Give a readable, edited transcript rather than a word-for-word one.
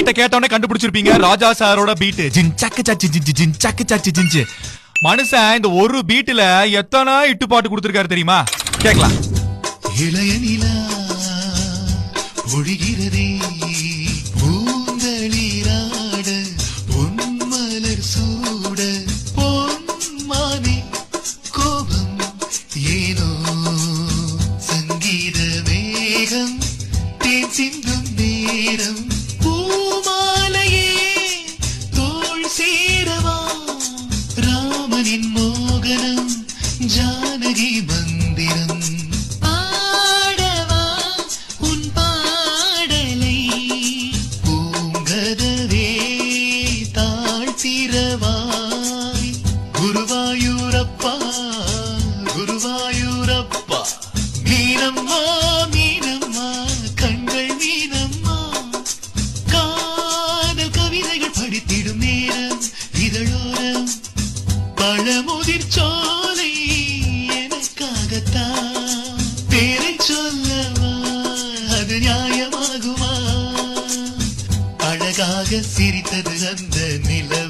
பீட்டை கேட்டவனே கண்டுபிடிச்சிருப்பீங்க. ராஜா சாரோட பீட் ஜின் சக்கு சச்சி ஜின் சக்கு சச்சி ஜின்ச்சு. மனுஷன் இந்த ஒரு பீட்டுல எத்தனை இட்டு பாட்டு கொடுத்திருக்காரு தெரியுமா? கேக்கலாம். இளைய நிலா ஒழிகிறதே பூந்தளிராட பொன்மலர் சூட பொன்மானே கோபம் ஏனோ சங்கீத வேகம் தேன் சிந்தும் நேரம் பூமாலையே தோள் சேரவா ராமனின் மோகனம் ஜானகி மந்திரம் குருவாயூரப்பா குருவாயூரப்பா மீனம்மா மீனம்மா கண்கள் மீனம்மா காதல் கவிதைகள் படித்திடும் நேரம் இதழோரம் பழமுதிர் சோலை எனக்காகத்தான் பேரை சொல்லவா அது நியாயமாகுமா அழகாக சிரித்தது அந்த நிலவு